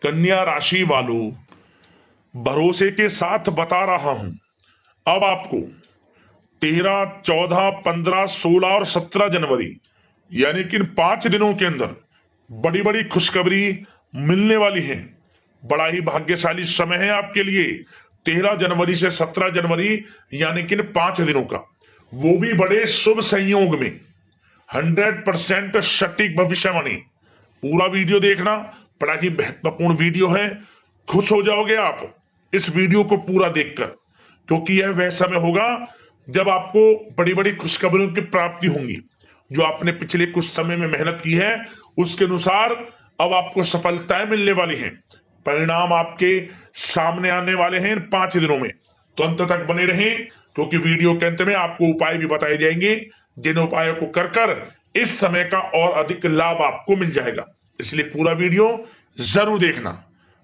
कन्या राशि वालों, भरोसे के साथ बता रहा हूं, अब आपको 13, 14, 15, 16 और 17 जनवरी यानी कि इन 5 दिनों के अंदर बड़ी बड़ी खुशखबरी मिलने वाली है। बड़ा ही भाग्यशाली समय है आपके लिए। 13 जनवरी से 17 जनवरी यानी कि इन 5 दिनों का, वो भी बड़े शुभ संयोग में। 100% सटीक भविष्यवाणी। पूरा वीडियो देखना, बड़ा ही महत्वपूर्ण वीडियो है। खुश हो जाओगे आप इस वीडियो को पूरा देखकर, क्योंकि यह वह समय होगा जब आपको बड़ी बड़ी खुशखबरियों की प्राप्ति होंगी। जो आपने पिछले कुछ समय में मेहनत की है उसके अनुसार अब आपको सफलताएं मिलने वाली हैं। परिणाम आपके सामने आने वाले हैं इन 5 दिनों में। तो अंत तक बने रहें, क्योंकि वीडियो के अंत में आपको उपाय भी बताए जाएंगे, जिन उपायों को कर कर इस समय का और अधिक लाभ आपको मिल जाएगा। इसलिए पूरा वीडियो जरूर देखना।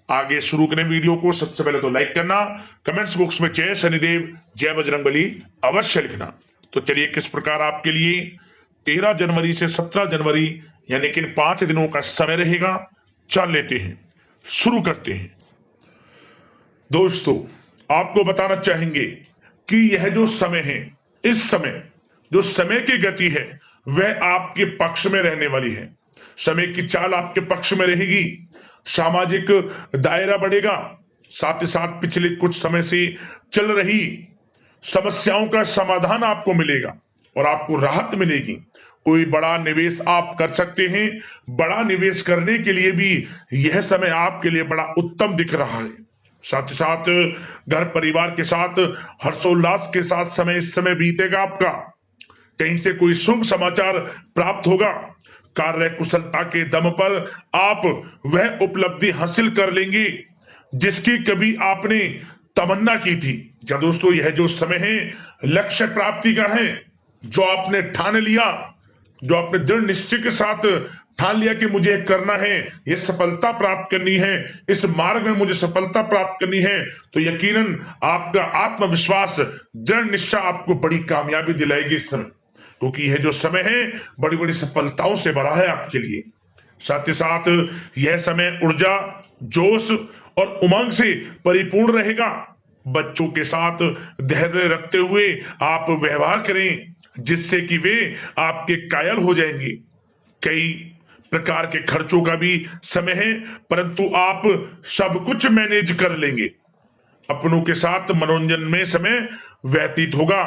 आगे शुरू करें वीडियो को, सबसे पहले तो लाइक करना, कमेंट्स बॉक्स में जय शनिदेव जय बजरंगबली अवश्य लिखना। तो चलिए किस प्रकार आपके लिए 13 जनवरी से 17 जनवरी यानी कि इन 5 दिनों का समय रहेगा, चल लेते हैं, शुरू करते हैं। दोस्तों, आपको बताना चाहेंगे कि यह जो समय है, इस समय जो समय की गति है वह आपके पक्ष में रहने वाली है। समय की चाल आपके पक्ष में रहेगी। सामाजिक दायरा बढ़ेगा। साथ ही साथ पिछले कुछ समय से चल रही समस्याओं का समाधान आपको मिलेगा और आपको राहत मिलेगी। कोई बड़ा निवेश आप कर सकते हैं। बड़ा निवेश करने के लिए भी यह समय आपके लिए बड़ा उत्तम दिख रहा है। साथ ही साथ घर परिवार के साथ हर्षोल्लास के साथ समय इस समय बीतेगा आपका। कहीं से कोई शुभ समाचार प्राप्त होगा। कार्य कुशलता के दम पर आप वह उपलब्धि हासिल कर लेंगे जिसकी कभी आपने तमन्ना की थी। क्या दोस्तों, यह जो समय है लक्ष्य प्राप्ति का है। जो आपने ठान लिया, जो आपने दृढ़ निश्चय के साथ ठान लिया कि मुझे करना है, यह सफलता प्राप्त करनी है, इस मार्ग में मुझे सफलता प्राप्त करनी है, तो यकीनन आपका आत्मविश्वास, दृढ़ निश्चय आपको बड़ी कामयाबी दिलाएगी इस समय। क्योंकि यह जो समय है बड़ी बड़ी सफलताओं से भरा है आपके लिए। साथ ही साथ यह समय ऊर्जा, जोश और उमंग से परिपूर्ण रहेगा। बच्चों के साथ धैर्य रखते हुए आप व्यवहार करें, जिससे कि वे आपके कायल हो जाएंगे। कई प्रकार के खर्चों का भी समय है, परंतु आप सब कुछ मैनेज कर लेंगे। अपनों के साथ मनोरंजन में समय व्यतीत होगा।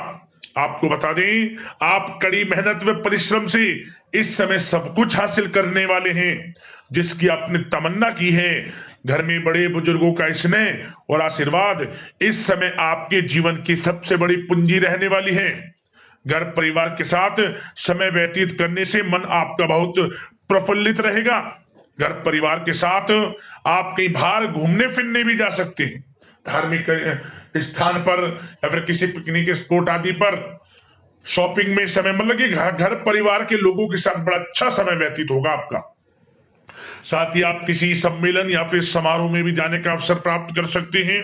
आपको बता दें, आप कड़ी मेहनत व परिश्रम से इस समय सब कुछ हासिल करने वाले हैं जिसकी आपने तमन्ना की है। घर में बड़े बुजुर्गों का स्नेह और आशीर्वाद इस समय आपके जीवन की सबसे बड़ी पूंजी रहने वाली है। घर परिवार के साथ समय व्यतीत करने से मन आपका बहुत प्रफुल्लित रहेगा। घर परिवार के साथ आप कई बार घूमने फिरने भी जा सकते हैं, धार्मिक स्थान पर या फिर किसी पिकनिक स्पॉट आदि पर, शॉपिंग में समय, मतलब कि घर परिवार के लोगों के साथ बड़ा अच्छा समय व्यतीत होगा आपका। साथ ही आप किसी सम्मेलन या फिर समारोह में भी जाने का अवसर प्राप्त कर सकते हैं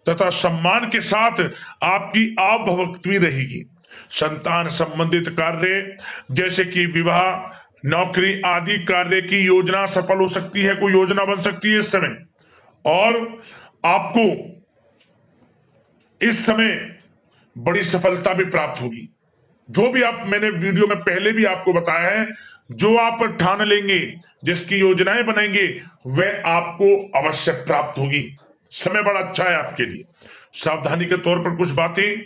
तथा सम्मान के साथ आपकी आवभगत भी रहेगी। संतान संबंधित कार्य जैसे कि विवाह, नौकरी आदि कार्य की योजना सफल हो सकती है, कोई योजना बन सकती है इस समय। और आपको इस समय बड़ी सफलता भी प्राप्त होगी। जो भी आप, मैंने वीडियो में पहले भी आपको बताया है, जो आप ठान लेंगे, जिसकी योजनाएं बनाएंगे, वह आपको अवश्य प्राप्त होगी। समय बड़ा अच्छा है आपके लिए। सावधानी के तौर पर कुछ बातें।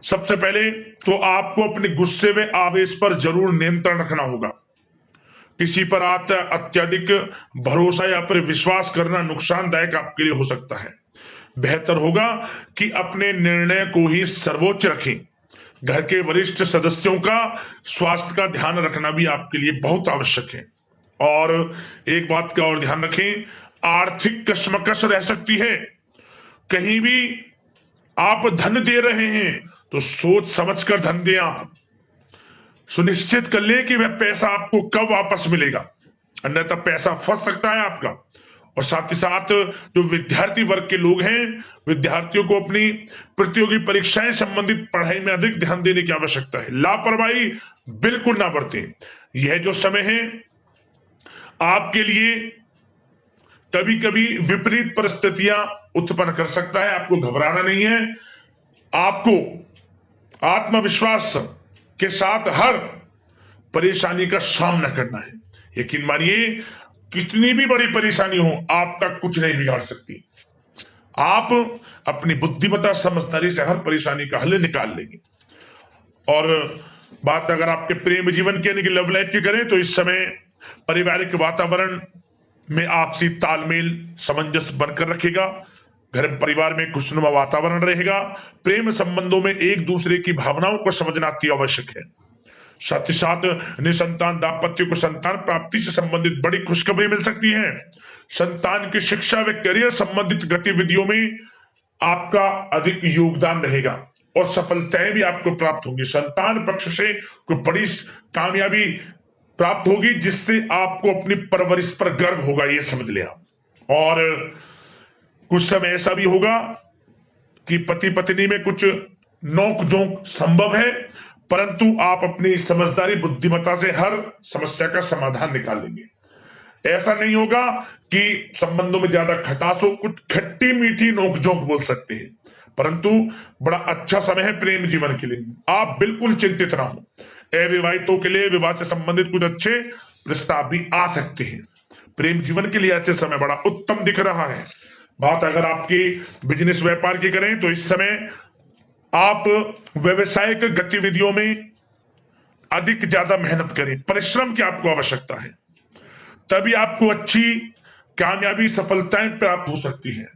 सबसे पहले तो आपको अपने गुस्से व आवेश पर जरूर नियंत्रण रखना होगा। किसी पर अत्यधिक भरोसा या फिर विश्वास करना नुकसानदायक आपके लिए हो सकता है। बेहतर होगा कि अपने निर्णय को ही सर्वोच्च रखें। घर के वरिष्ठ सदस्यों का स्वास्थ्य का ध्यान रखना भी आपके लिए बहुत आवश्यक है। और एक बात का और ध्यान रखें, आर्थिक कशमकश रह सकती है। कहीं भी आप धन दे रहे हैं तो सोच समझकर धन दें। आप सुनिश्चित कर लें कि वह पैसा आपको कब वापस मिलेगा, अन्यथा पैसा फंस सकता है आपका। और साथ ही साथ जो विद्यार्थी वर्ग के लोग हैं, विद्यार्थियों को अपनी प्रतियोगी परीक्षाएं संबंधित पढ़ाई में अधिक ध्यान देने की आवश्यकता है। लापरवाही बिल्कुल ना बरतें। यह जो समय है आपके लिए कभी कभी विपरीत परिस्थितियां उत्पन्न कर सकता है। आपको घबराना नहीं है, आपको आत्मविश्वास के साथ हर परेशानी का सामना करना है। यकीन मानिए, कितनी भी बड़ी परेशानी हो, आपका कुछ नहीं बिगाड़ सकती। आप अपनी बुद्धिमत्ता समझदारी से हर परेशानी का हल निकाल लेंगे। और बात अगर आपके प्रेम जीवन की यानी कि लव लाइफ की करें, तो इस समय पारिवारिक वातावरण में आपसी तालमेल सामंजस्य बनकर रखेगा। घर परिवार में खुशनुमा वातावरण रहेगा। प्रेम संबंधों में एक दूसरे की भावनाओं को समझना अति आवश्यक है। साथ ही साथ निसंतान दाम्पत्य को संतान प्राप्ति से संबंधित बड़ी खुशखबरी मिल सकती है। संतान की शिक्षा व करियर संबंधित गतिविधियों में आपका अधिक योगदान रहेगा और सफलताएं भी आपको प्राप्त होंगी। संतान पक्ष से कोई बड़ी कामयाबी प्राप्त होगी, जिससे आपको अपनी परवरिश पर गर्व होगा, ये समझ लिया। और कुछ समय ऐसा भी होगा कि पति पत्नी में कुछ नोक झोंक संभव है, परंतु आप अपनी समझदारी बुद्धिमत्ता से हर समस्या का समाधान निकाल लेंगे। ऐसा नहीं होगा कि संबंधों में ज्यादा खटास हो, कुछ खट्टी मीठी नोकझोंक बोल सकते हैं, परंतु बड़ा अच्छा समय है प्रेम जीवन के लिए। आप बिल्कुल चिंतित ना हो। अविवाहितों के लिए विवाह से संबंधित कुछ अच्छे प्रस्ताव भी आ सकते हैं। प्रेम जीवन के लिए ऐसे समय बड़ा उत्तम दिख रहा है। बात अगर आपकी बिजनेस व्यापार की करें, तो इस समय आप व्यवसायिक गतिविधियों में अधिक ज्यादा मेहनत करें, परिश्रम की आपको आवश्यकता है, तभी आपको अच्छी कामयाबी सफलताएं प्राप्त हो सकती है।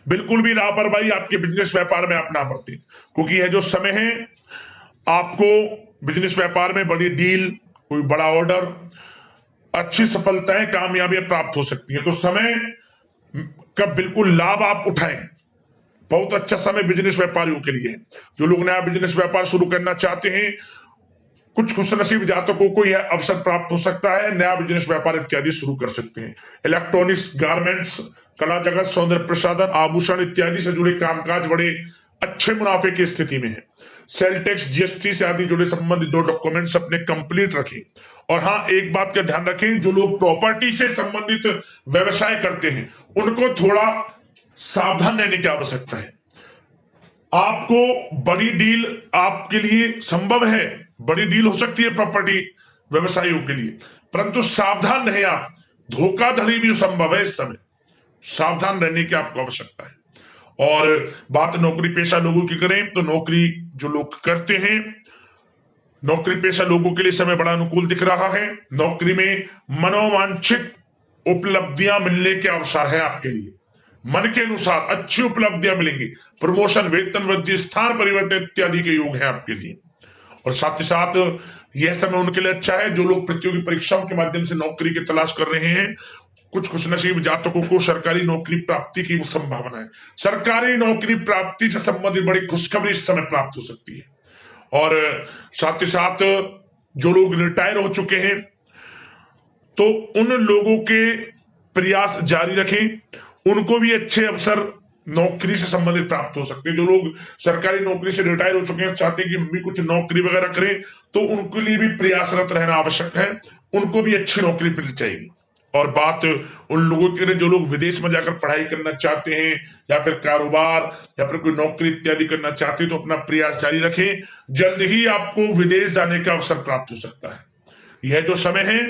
बिल्कुल भी लापरवाही आपके बिजनेस व्यापार में आप ना बरतें, क्योंकि यह जो समय है, आपको बिजनेस व्यापार में बड़ी डील, कोई बड़ा ऑर्डर, अच्छी सफलताएं कामयाबियां प्राप्त हो सकती है। तो समय का बिल्कुल लाभ आप उठाएं। बहुत अच्छा समय बिजनेस व्यापारियों के लिए। जो लोग नया बिजनेस व्यापार शुरू करना चाहते हैं, कुछ खुशनसीब जातकों को यह अवसर प्राप्त हो सकता है, नया बिजनेस व्यापार इत्यादि शुरू कर सकते हैं। इलेक्ट्रॉनिक्स, गारमेंट्स, कला जगत, सौंदर्य प्रसाधन, आभूषण इत्यादि से जुड़े कामकाज बड़े अच्छे मुनाफे की स्थिति में है। सेल टैक्स, जीएसटी से आदि जुड़े संबंधित जो डॉक्यूमेंट्स अपने कंप्लीट रखें। और हाँ, एक बात का ध्यान रखें, जो लोग प्रॉपर्टी से संबंधित व्यवसाय करते हैं, उनको थोड़ा सावधान रहने की आवश्यकता है। आपको बड़ी डील आपके लिए संभव है, बड़ी डील हो सकती है प्रॉपर्टी व्यवसायियों के लिए, परंतु सावधान रहे आप। धोखाधड़ी भी संभव है इस समय, सावधान रहने की आपको आवश्यकता है। और बात नौकरी पेशा लोगों की करें, तो नौकरी जो लोग करते हैं, नौकरी पेशा लोगों के लिए समय बड़ा अनुकूल दिख रहा है। नौकरी में मनोवांछित उपलब्धियां मिलने के अवसर है आपके लिए। मन के अनुसार अच्छी उपलब्धियां मिलेंगी। प्रमोशन, वेतन वृद्धि, स्थान परिवर्तन इत्यादि के योग है आपके लिए। और साथ ही साथ यह समय उनके लिए अच्छा है जो लोग प्रतियोगी परीक्षाओं के माध्यम से नौकरी की तलाश कर रहे हैं। कुछ खुशनसीब जातकों को सरकारी नौकरी प्राप्ति की संभावना है। सरकारी नौकरी प्राप्ति से संबंधित बड़ी खुशखबरी इस समय प्राप्त हो सकती है। और साथ ही साथ जो लोग रिटायर हो चुके हैं, तो उन लोगों के प्रयास जारी रखें, उनको भी अच्छे अवसर नौकरी से संबंधित प्राप्त हो सकते हैं। जो लोग सरकारी नौकरी से रिटायर हो चुके हैं, चाहते हैं कि हम भी कुछ नौकरी वगैरह करें, तो उनके लिए भी प्रयासरत रहना आवश्यक है। उनको भी अच्छी नौकरी मिल जाएगी। और बात उन लोगों के लिए जो लोग विदेश में जाकर पढ़ाई करना चाहते हैं, या फिर कारोबार, या फिर कोई नौकरी इत्यादि करना चाहते हैं, तो अपना प्रयास जारी रखें। जल्द ही आपको विदेश जाने का अवसर प्राप्त हो सकता है। यह जो समय है,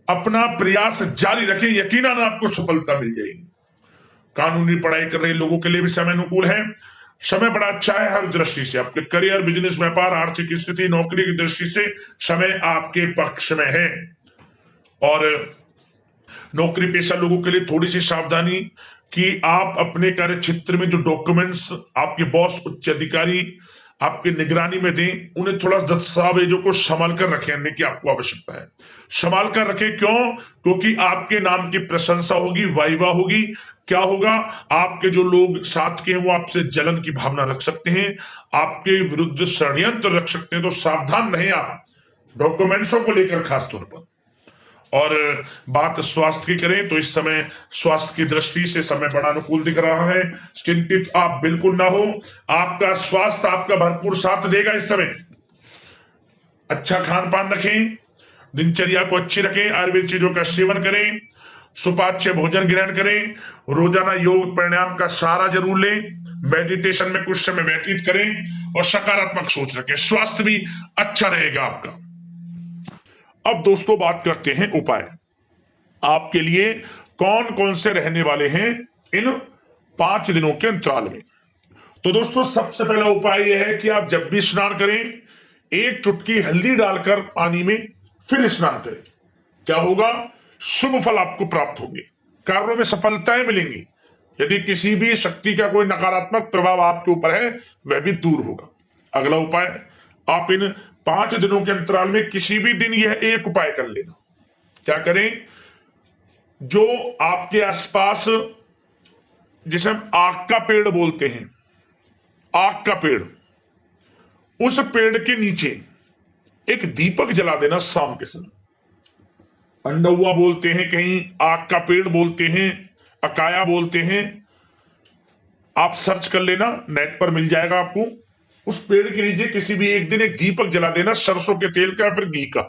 अपना प्रयास जारी रखें, यकीनन आपको सफलता मिल जाएगी। कानूनी पढ़ाई कर रहे लोगों के लिए भी समय अनुकूल है। समय बड़ा अच्छा है हर दृष्टि से। आपके करियर, बिजनेस, व्यापार, आर्थिक स्थिति, नौकरी की दृष्टि से समय आपके पक्ष में है। और नौकरी पेशा लोगों के लिए थोड़ी सी सावधानी कि आप अपने कार्य क्षेत्र में जो डॉक्यूमेंट्स आपके बॉस, उच्च अधिकारी आपकी निगरानी में दें, उन्हें थोड़ा दस्तावेजों को संभाल कर रखने की आपको आवश्यकता है। संभाल कर रखें, क्यों? क्योंकि आपके नाम की प्रशंसा होगी, वाइवा होगी। क्या होगा? आपके जो लोग साथ के हैं वो आपसे जलन की भावना रख सकते हैं, आपके विरुद्ध षड्यंत्र रख सकते हैं। तो सावधान रहें आप डॉक्यूमेंट्सों को लेकर खास तौर पर। और बात स्वास्थ्य की करें, तो इस समय स्वास्थ्य की दृष्टि से समय बड़ा अनुकूल दिख रहा है। चिंतित आप बिल्कुल ना हो, आपका स्वास्थ्य आपका भरपूर साथ देगा इस समय। अच्छा खान पान रखें, दिनचर्या को अच्छी रखें, आयुर्वेद चीजों का सेवन करें, सुपाच्य भोजन ग्रहण करें, रोजाना योग प्राणायाम का सहारा जरूर लें, मेडिटेशन में कुछ समय व्यतीत करें और सकारात्मक सोच रखें, स्वास्थ्य भी अच्छा रहेगा आपका। अब दोस्तों बात करते हैं उपाय आपके लिए कौन कौन से रहने वाले हैं इन 5 दिनों के अंतराल में। तो दोस्तों सबसे पहला उपाय यह है कि आप जब भी स्नान करें 1 चुटकी हल्दी डालकर पानी में फिर स्नान करें। क्या होगा? शुभ फल आपको प्राप्त होंगे, कार्यों में सफलताएं मिलेंगी। यदि किसी भी शक्ति का कोई नकारात्मक प्रभाव आपके ऊपर है वह भी दूर होगा। अगला उपाय, आप इन 5 दिनों के अंतराल में किसी भी दिन यह एक उपाय कर लेना। क्या करें? जो आपके आसपास, जिसे हम आग का पेड़ बोलते हैं, आग का पेड़, उस पेड़ के नीचे एक दीपक जला देना शाम के समय। अंडहुआ बोलते हैं, कहीं आग का पेड़ बोलते हैं, अकाया बोलते हैं, आप सर्च कर लेना, नेट पर मिल जाएगा आपको। उस पेड़ के नीचे किसी भी एक दिन एक दीपक जला देना, सरसों के तेल का या फिर घी का।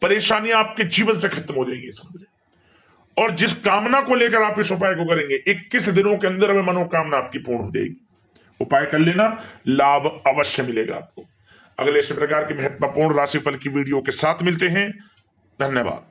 परेशानियां आपके जीवन से खत्म हो जाएंगी समझे। और जिस कामना को लेकर आप इस उपाय को करेंगे 21 दिनों के अंदर में मनोकामना आपकी पूर्ण हो जाएगी। उपाय कर लेना, लाभ अवश्य मिलेगा आपको। अगले इसी प्रकार के महत्वपूर्ण राशिफल की वीडियो के साथ मिलते हैं। धन्यवाद।